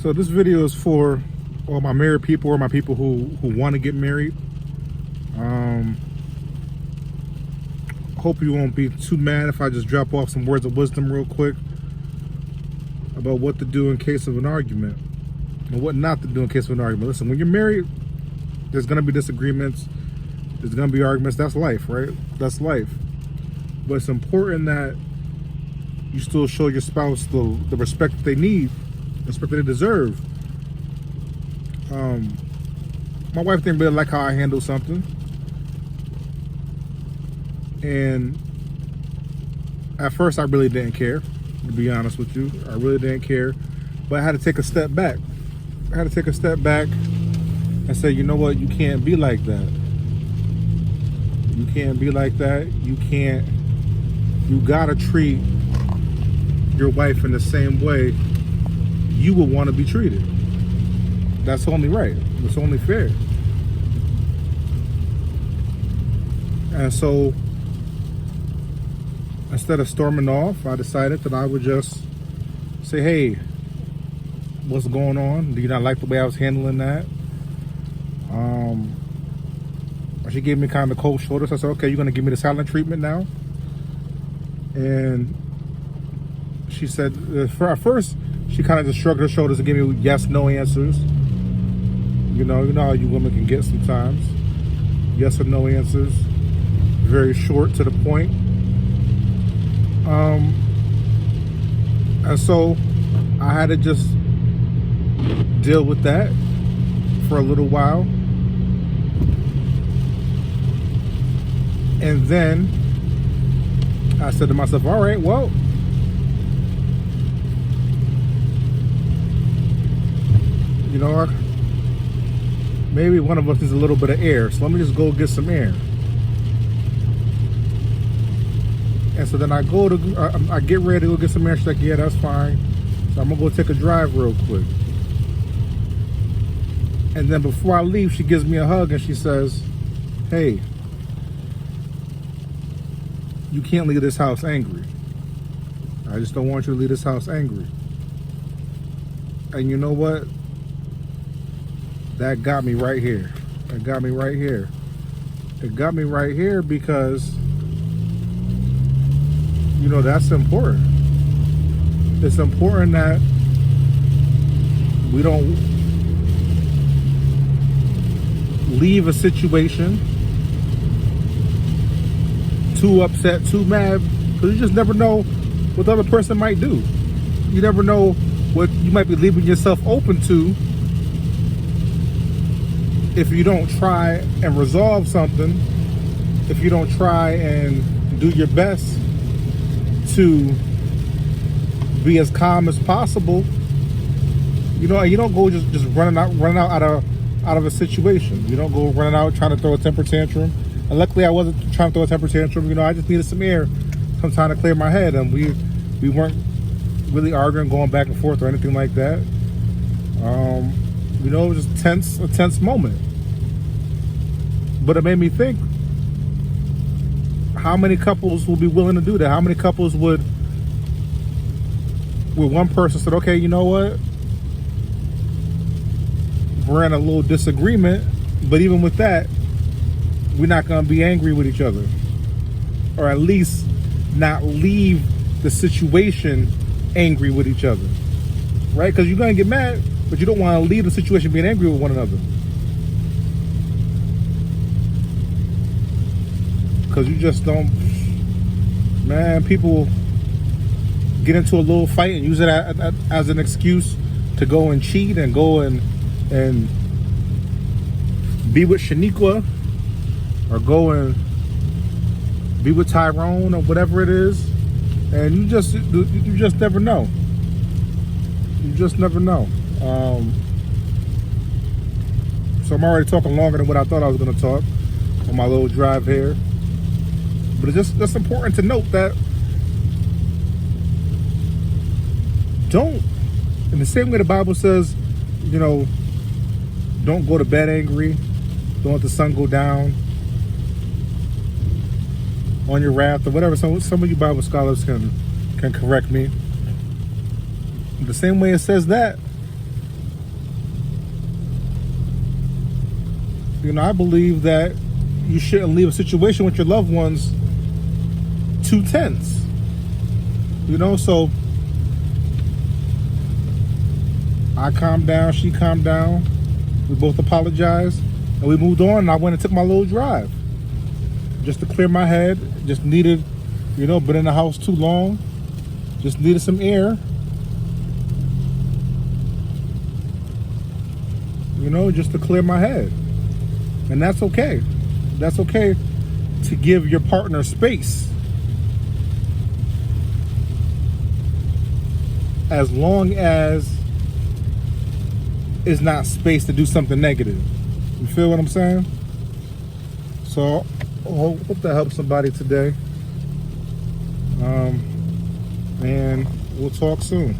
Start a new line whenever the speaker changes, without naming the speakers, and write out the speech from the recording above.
So this video is for all my married people or my people who want to get married. Hope you won't be too mad if I just drop off some words of wisdom real quick about what to do in case of an argument and what not to do in case of an argument. Listen, when you're married, there's going to be disagreements. There's going to be arguments. That's life, right? That's life. But it's important that you still show your spouse the respect that they need, the respect that they deserve. My wife didn't really like how I handled something. And at first, I really didn't care, to be honest with you. I really didn't care. But I had to take a step back. I had to take a step back and say, you know what? You can't be like that. You can't be like that. You gotta treat your wife in the same way you would want to be treated. That's only right. It's only fair. And so, instead of storming off, I decided that I would just say, hey, what's going on? Do you not like the way I was handling that? She gave me kind of the cold shoulder. So I said, okay, you're going to give me the silent treatment now? And she said, at first, she kind of just shrugged her shoulders and gave me yes, no answers. You know how you women can get sometimes. Yes or no answers. Very short to the point. And so I had to just deal with that for a little while. And then I said to myself, all right, well, you know, maybe one of us needs a little bit of air. So let me just go get some air. And so then I get ready to go get some air. She's like, yeah, that's fine. So I'm gonna go take a drive real quick. And then before I leave, she gives me a hug and she says, hey, you can't leave this house angry. I just don't want you to leave this house angry. And you know what? That got me right here. It got me right here. It got me right here because, you know, that's important. It's important that we don't leave a situation too upset, too mad, because you just never know what the other person might do. You never know what you might be leaving yourself open to if you don't try and resolve something, if you don't try and do your best to be as calm as possible. You know, you don't go just running out of a situation. You don't go running out trying to throw a temper tantrum. And luckily I wasn't trying to throw a temper tantrum. You know, I just needed some air, some time to clear my head, and we weren't really arguing, going back and forth or anything like that. You know, it was just a tense moment. But it made me think, how many couples will be willing to do that? How many couples would one person said, okay, you know what? We're in a little disagreement, but even with that, we're not going to be angry with each other. Or at least not leave the situation angry with each other. Right? Because you're going to get mad, but you don't want to leave the situation being angry with one another. Because you just don't, man, people get into a little fight and use it as an excuse to go and cheat and go and be with Shaniqua or go and be with Tyrone or whatever it is. And you just never know. You just never know. So I'm already talking longer than what I thought I was going to talk on my little drive here. But it's just important to note that don't, in the same way the Bible says, you know, don't go to bed angry, don't let the sun go down on your wrath or whatever. Some of you Bible scholars can correct me. The same way it says that, You know, I believe that you shouldn't leave a situation with your loved ones too tense. You know, so I calmed down, she calmed down, we both apologized, and we moved on, and I went and took my little drive. Just to clear my head, just needed, you know, been in the house too long, just needed some air. You know, just to clear my head. And that's okay. That's okay to give your partner space. As long as it's not space to do something negative. You feel what I'm saying? So, I hope that helps somebody today. And we'll talk soon.